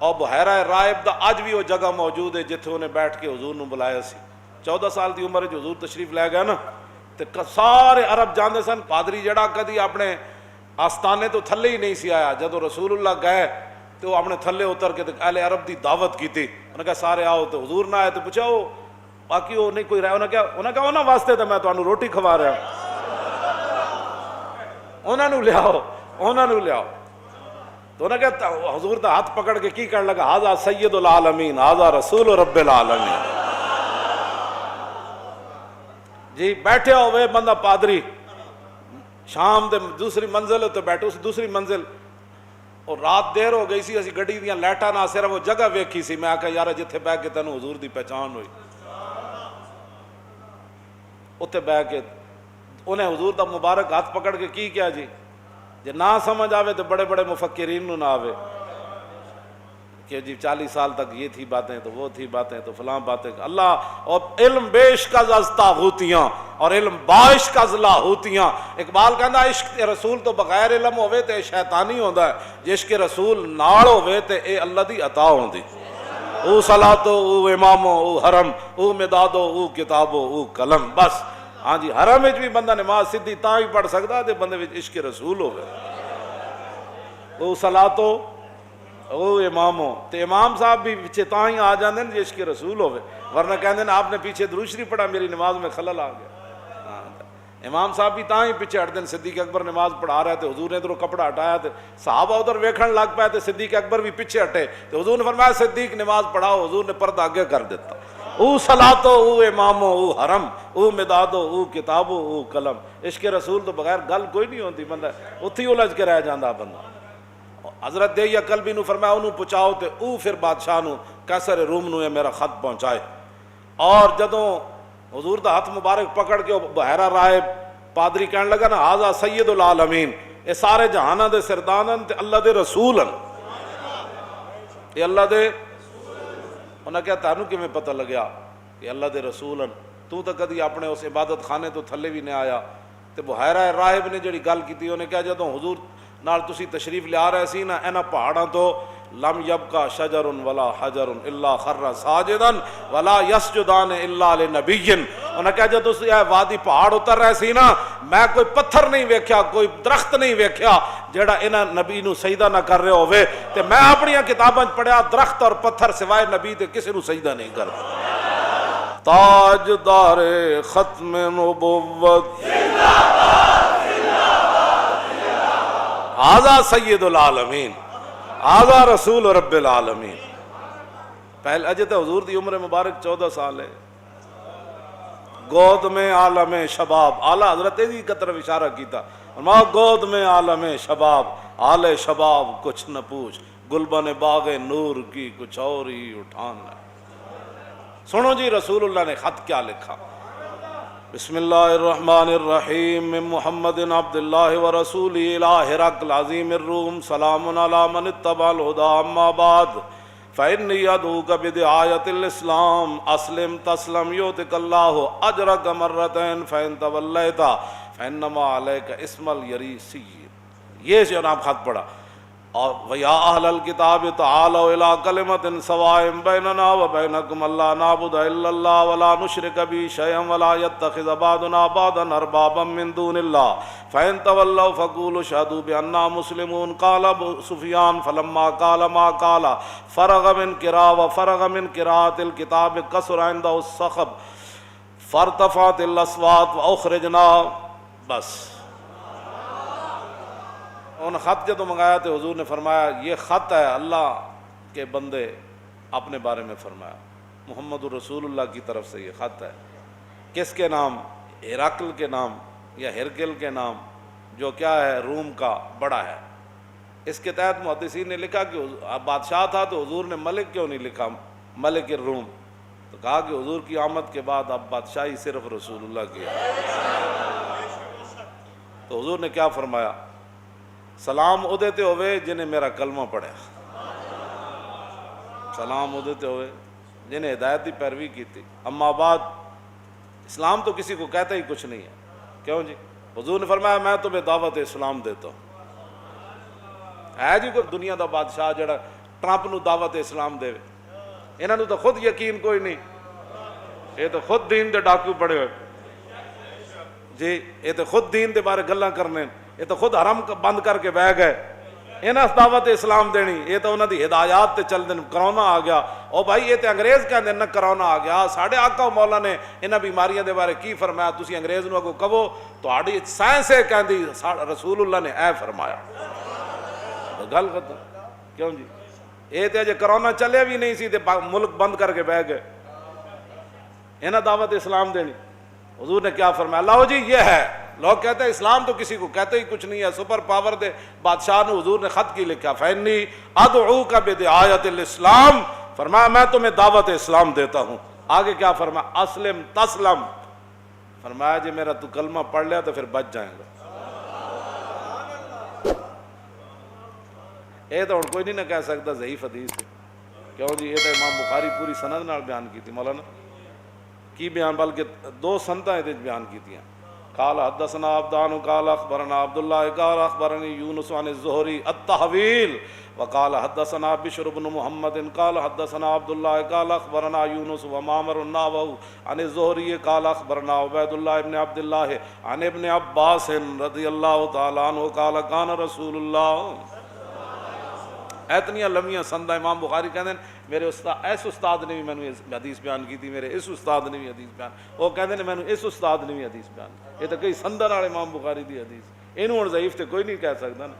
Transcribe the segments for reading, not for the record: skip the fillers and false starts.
اور بحیرہ رائب دا اج بھی وہ جگہ موجود ہے جتھے انہیں بیٹھ کے حضور نو بلایا سی. 14 سال دی عمر حضور تشریف لے گئے نا تے سارے عرب جاندے سن پادری جڑا کدی اپنے آستانے تو تھلے ہی نہیں سی آیا. جدو رسول اللہ گئے تو وہ اپنے تھلے اتر کے اہل عرب دی دعوت کی تھی. انہوں نے کہا سارے آؤ, تو حضور نہ آئے تو پوچھا وہ باقی وہ نہیں کوئی رہا. انہوں نے کہا انہوں واسطے تو میں تمہیں روٹی کھوا رہا, انہوں نے لیاؤ, انہوں نے لیاؤ. تو انہوں نے کہا حضور دا ہاتھ پکڑ کے کی کرنے لگا, ھذا سید العالمین ھذا رسول رب العالمین. جی بیٹھے ہوئے بندہ پادری شام دے دوسری منزل تو بیٹھے, اس دوسری منزل اور رات دیر ہو گئی سی, اسی گڈی دیاں لائٹاں نہ صرف وہ جگہ ویکھی سی. میں آکھا یار جتھے بہ کے تینوں حضور دی پہچان ہوئی, اتنے بہ کے انہیں حضور دا مبارک ہاتھ پکڑ کے کی کیا جی. جے نہ سمجھ آوے تو بڑے بڑے مفکرین نو نہ آوے کہ جی 40 سال تک یہ تھی باتیں تو وہ تھی باتیں تو فلاں باتیں. اللہ اور علم بیشکز از طاغوتیاں اور علم باشکز لاہوتیاں. اقبال کہندا عشق رسول تو بغیر علم ہوئے تے شیطانی ہوندا ہے, جے عشق رسول نال ہوئے تے اے اللہ دی عطا ہوندی. او صلاتو او امامو او حرم او مدادو او کتابو او قلم. بس ہاں جی, حرم وچ بھی بندہ نماز سیدھی تاں ہی پڑھ سکدا تے بندے وچ عشق رسول ہوئے. او صلاتو او امامو, تے امام صاحب بھی پیچھے تاں ہی آ جاندے نے جے عشق رسول ہوئے, ورنہ کہندے نے آپ نے پیچھے درود شریف پڑھا میری نماز میں خلل آ گیا. امام صاحب بھی تاں ہی پیچھے ہٹ دیں. صدیق اکبر نماز پڑھا رہے تھے, حضور نے ادھر کپڑا ہٹایا تے صحابہ ادھر ویکھن لگ پائے تے صدیق اکبر بھی پیچھے ہٹے تے حضور نے فرمایا صدیق نماز پڑھاؤ. حضور نے پردہ آگے کر دیتا. او صلاتو او امامو او حرم او مدادو او کتابو او قلم. عشق رسول تو بغیر گل کوئی نہیں ہوتی, بندہ اتھی الجھ کے رہ جاندہ بندہ. حضرت دہیا کلبی نو فرمایا انہوں پہنچاؤ تے او پھر بادشاہ نو قیصر روم نو یہ میرا خط پہنچائے. اور جدوں حضور دا ہاتھ مبارک پکڑ کے بحیرہ رائب پادری کہنے لگا نا ھذا سید العالمین, اے سارے جہانہ دے سردانن تے اللہ دے رسولن, اے اللہ دے. انہوں نے کہا تانوں کیویں پتہ لگیا کہ اللہ دے رسولن, تو تا کدی اپنے اس عبادت خانے تو تھلے بھی نہیں آیا. تے بحیرہ رائب نے جڑی گل کیتی انہوں نے کہا جدوں حضور نال تسی تشریف لے آ رہے سی نا انہاں پہاڑاں تو لم یبقى شجر ولا حجر الا خر ساجدا ولا یسجدان الا لنبی. انہوں نے کہا جب تسی اے وادی پہاڑ اتر رہے سی نا میں کوئی پتھر نہیں ویکھیا, کوئی درخت نہیں ویکھیا جڑا انہاں نبی نو سجدہ نہ کر رہے ہوئے. تے میں اپنی کتاباں پڑھیا درخت اور پتھر سوائے نبی تے کسی نو سجدہ نہیں کرتا. تاجدار ختم نبوت ھذا سید العالمین ھذا رسول رب العالمین. پہلے اجے تو حضور دی عمر مبارک 14 سال ہے. گود میں عالم شباب, اعلیٰ حضرت دی کی طرف اشارہ کیتا, فرمایا گود میں عالم شباب آل شباب کچھ نہ پوچھ, گلبن باغ نور کی کچھ اور ہی اٹھان ہے. سنو جی رسول اللہ نے خط کیا لکھا. بسم اللہ الرحمن الرحیم من محمد عبد اللہ ورسولہ الی ہرقل عظیم الروم سلام علی من اتبع الہدی اما بعد فإنی ادعوک بدعایۃ الاسلام اسلم تسلم یؤتک اللہ اجرک مرتین فإن تولیت فإنما علیک اسم الیریسی. یہ جناب خط پڑھا. اور وَيَا أَهْلَ الْكِتَابِ تَعَالَوْا إِلَىٰ كَلِمَةٍ سَوَاءٍ بَيْنَنَا وَبَيْنَكُمْ أَلَّا نَعْبُدَ إِلَّا اللَّهَ وَلَا نُشْرِكَ بِهِ شَيْئًا وَلَا يَتَّخِذَ بَعْضُنَا بَعْضًا أَرْبَابًا مِّن دُونِ اللَّهِ فَإِن تَوَلَّوْا فَقُولُوا اشْهَدُوا بِأَنَّا مُسْلِمُونَ. قَالَ أَبُو سُفْيَانُ فَلَمَّا قَالَ مَا قَالَ فَرَغَ مِنْ قِرَاءَةِ الْكِتَابِ كَثُرَ عِندَهُ الصَّخَبُ فَارْتَفَعَتِ الْأَصْوَاتُ وَأُخْرِجْنَا. بس ان خط جدو منگایا تو حضور نے فرمایا یہ خط ہے اللہ کے بندے اپنے بارے میں فرمایا, محمد رسول اللہ کی طرف سے یہ خط ہے. کس کے نام؟ ہرقل کے نام یا ہرقل کے نام, جو کیا ہے روم کا بڑا ہے. اس کے تحت محدثین نے لکھا کہ بادشاہ تھا تو حضور نے ملک کیوں نہیں لکھا, ملک الروم, تو کہا کہ حضور کی آمد کے بعد اب بادشاہی صرف رسول اللہ کی ہے. تو حضور نے کیا فرمایا, سلام او دیتے ہوئے جنہیں میرا کلمہ پڑھا, سلام او دیتے ہوئے جنہیں ہدایت کی پیروی کی تھی. اما بعد اسلام تو کسی کو کہتا ہی کچھ نہیں ہے. کیوں جی؟ حضور نے فرمایا میں تمہیں دعوت اسلام دیتا ہوں. ہے جی کوئی دنیا دا بادشاہ جڑا ٹرمپ نو دعوت اسلام دے، انہاں نو تو خود یقین کوئی نہیں، یہ تو خود دین دے ڈاکو بڑے ہوئے جی، یہ تو خود دین دے بارے گلاں کرنے، یہ تو خود حرم بند کر کے بہ گئے، انہاں دعوت اسلام دینی، یہ تو انہاں دی ہدایات تے چل دین، کرونا آ گیا، او بھائی یہ تے انگریز کہندے نہ کرونا آ گیا، ساڈے آقا مولا نے انہاں بیماریاں دے بارے کی فرمایا، تسی انگریز نو اگوں کہو تہاڈی سائنس ہے کہندی رسول اللہ نے اے فرمایا، گل ختم، کیوں جی؟ یہ تے اجے کرونا چلے بھی نہیں سی تے ملک بند کر کے بہ گئے، انہاں دعوت اسلام دینی، حضور نے کیا فرمایا؟ لاؤ جی یہ ہے، لوگ کہتے ہیں اسلام تو کسی کو کہتے ہی کچھ نہیں ہے، سپر پاور دے بادشاہ نے حضور نے خط کی لکھا، فإنی ادعوک بدعایۃ الاسلام، فرمایا میں تمہیں دعوت اسلام دیتا ہوں، آگے کیا فرمایا؟ اسلم تسلم، فرمایا جی میرا تو کلمہ پڑھ لیا تو پھر بچ جائیں گا، یہ تو کوئی نہیں نہ کہہ سکتا ضعیف حدیث ہے، کیوں جی؟ یہ تو امام بخاری پوری سند نال بیان کی تھی، مولانا کی بیان، بلکہ دو سنتاں یہ بیان کی تھی، قال حدثنا عبدان قال اخبرنا عبداللہ قال اخبرنی یونس عن الزہری التحویل وقال حدثنا بشر بن محمد قال حدثنا عبداللہ قال اخبرنا یونس ومعمر النحو عن الزہری قال اخبرنا عبید اللہ ابن عبداللہ عن ابن عباس رضی اللہ تعالی عنہ قال کان رسول اللہ، اتنی لمبیاں سندہ امام بخاری کہتے ہیں میرے استاد اس استاد نے بھی میں نے حدیث بیان کی تھی، میرے اس استاد نے بھی حدیث بیان، وہ کہتے ہیں میں نے اس استاد نے بھی حدیث بیان، یہ تو کئی سندہ نال امام بخاری دی حدیث، انہوں اور ضعیف تے کوئی نہیں کہہ سکتا نا۔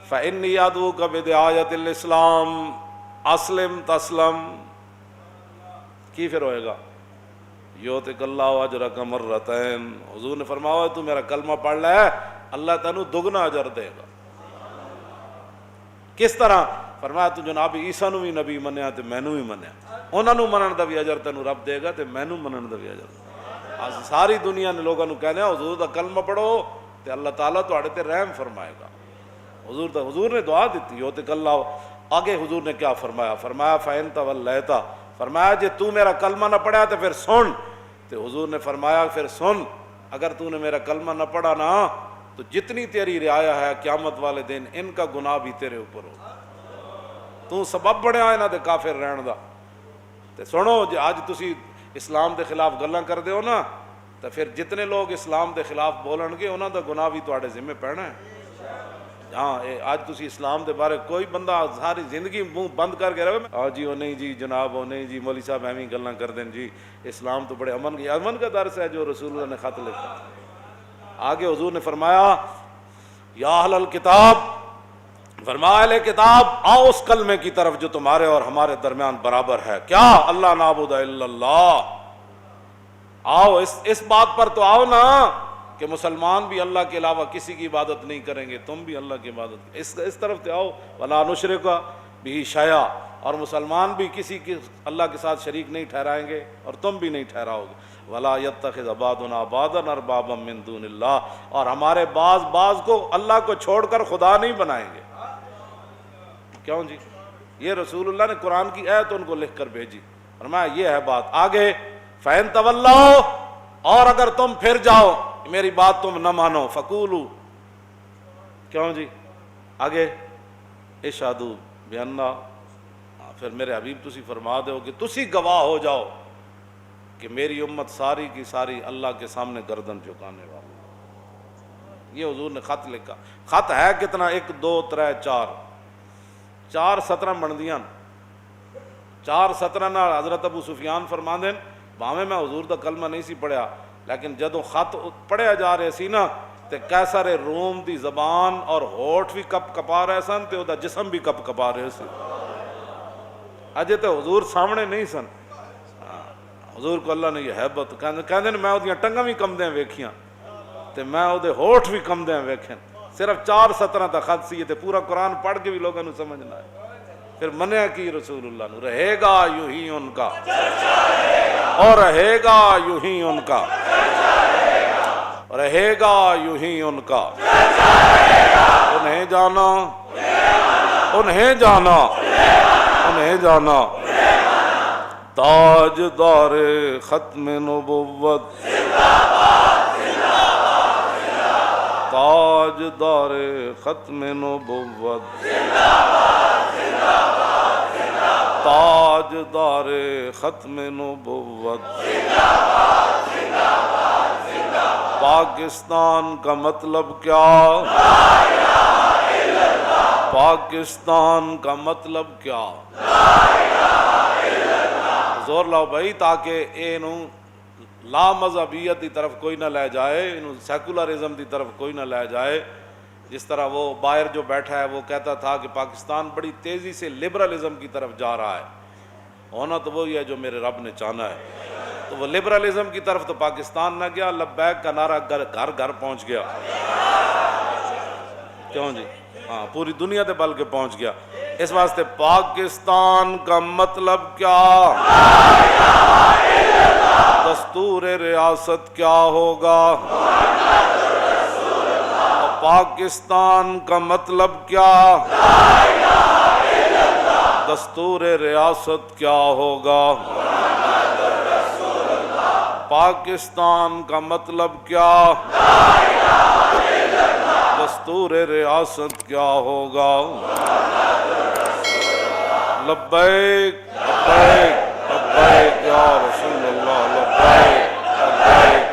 فإنی ادعوک بدعایۃ الاسلام اسلم تسلم، کی پھر ہوئے گا؟ یؤتک اللہ اجرک مرتین، حضور نے فرمایا تو میرا کلمہ پڑھ لے اللہ تینوں دگنا اجر دے گا، کس طرح؟ فرمایا تو جناب عیسیٰ نو بھی نبی منیا تے مینوں بھی منیا، انہاں نو منن دا بھی اجر تینوں رب دے گا تے مینوں منن دا بھی اجر، ساری دنیا نے لوگاں نو کہنا حضور دا کلمہ پڑھو تے اللہ تعالیٰ تہاڈے تے رحم فرمائے گا، حضور نے دعا دیتی یؤتک اللہ، آگے حضور نے کیا فرمایا؟ فرمایا فإن تولیت، فرمایا جے تو میرا کلمہ نہ پڑھا تو پھر سن، تے حضور نے فرمایا پھر سن، اگر تو نے میرا کلمہ نہ پڑھا نا تو جتنی تیری رعایا ہے قیامت والے دن ان کا گناہ بھی تیرے اوپر ہوگا، تو سبب بڑھیا انہاں دے کافر رہن دا، تے سنو جے آج تسی اسلام دے خلاف گلاں کر دے ہو نا تو پھر جتنے لوگ اسلام دے خلاف بولن گے انہاں دا گناہ بھی تواڈے ذمہ پینا ہے۔ ہاں آج تسی اسلام دے بارے کوئی بندہ ساری زندگی منہ بند کر کے رہے ہاں جی وہ نہیں جی جناب وہ نہیں جی مولوی صاحب ایویں گلاں کر دیں جی، اسلام تو بڑے امن کا درس ہے جو رسول اللہ نے خط لکھا۔ آگے حضور نے فرمایا یا اہل الکتاب، فرمایا اہل کتاب آؤ اس کلمے کی طرف جو تمہارے اور ہمارے درمیان برابر ہے، کیا؟ اللہ نعبد الا اللہ، آؤ اس بات پر تو آؤ نا کہ مسلمان بھی اللہ کے علاوہ کسی کی عبادت نہیں کریں گے، تم بھی اللہ کی عبادت، اس طرف سے آؤ، ولا نشرک بہ شیئا، اور مسلمان بھی کسی کی اللہ کے ساتھ شریک نہیں ٹھہرائیں گے اور تم بھی نہیں ٹھہراؤ گے، ولا یتخذ بعضنا بعضا اربابا من دون اللہ، اور ہمارے بعض کو اللہ کو چھوڑ کر خدا نہیں بنائیں گے، کیوں جی؟ یہ رسول اللہ نے قرآن کی آیت ان کو لکھ کر بھیجی، فرمایا یہ ہے بات۔ آگے فَإِن تَوَلَّوْا، اور اگر تم پھر جاؤ میری بات تم نہ مانو، فَقُولُوا، کیوں جی؟ آگے اشہدوا بِأَنَّا، پھر میرے حبیب تسی فرما دو کہ تسی گواہ ہو جاؤ کہ میری امت ساری کی ساری اللہ کے سامنے گردن جھکانے والی، یہ حضور نے خط لکھا۔ خط ہے کتنا؟ 1 2 3 4 17 بندیاں، 4 17 نال حضرت ابو سفیان فرما دین بھاویں میں حضور دا کلمہ نہیں سی پڑھیا لیکن جدوں خط پڑھیا جا رہے سی نا تے قیصر روم دی زبان اور ہوٹھ بھی کپ کپا رہے سن تے او دا جسم بھی کپ کپا رہے سی، اجے تے حضور سامنے نہیں سن، حضور کو اللہ نے یہ حیبت کہندے میں او دیاں ٹنگاں بھی کمدیاں ویکھیاں تے میں او دے ہوٹھ بھی کمدیاں ویکھن، صرف 4 17 دا خط سی تے پورا قرآن پڑھ کے بھی لوگوں نے سمجھنا ہے۔ پھر منیا کی رسول اللہ نے، رہے گا یوں ہی ان کا اور رہے گا یوں ہی ان کا، رہے گا یوں ہی ان کا، انہیں جانا انہیں جانا انہیں جانا، تاجدار ختم نبوت، تاجدار ختم نبوت، تاجدار ختم نبوت، پاکستان کا مطلب کیا؟ پاکستان کا مطلب کیا؟ زور لاؤ بھائی، تاکہ اینو لا مذہبیت دی طرف کوئی نہ لے جائے، انہوں سیکولرزم دی طرف کوئی نہ لے جائے۔ جس طرح وہ باہر جو بیٹھا ہے وہ کہتا تھا کہ پاکستان بڑی تیزی سے لبرلزم کی طرف جا رہا ہے، ہونا تو وہی ہے جو میرے رب نے چاہنا ہے۔ تو وہ لبرلزم کی طرف تو پاکستان نہ گیا، لبیک کا نعرہ گھر گھر پہنچ گیا، کیوں جی؟ ہاں، پوری دنیا تے بلکہ پہنچ گیا۔ اس واسطے پاکستان کا مطلب کیا؟ دستور ریاست کیا ہوگا؟ پاکستان کا مطلب کیا؟ دستور ریاست کیا ہوگا؟ پاکستان کا مطلب کیا؟ دستور ریاست کیا ہوگا؟ لبیک لبیک لبیک یا رسول اللہ، لبیک لبیک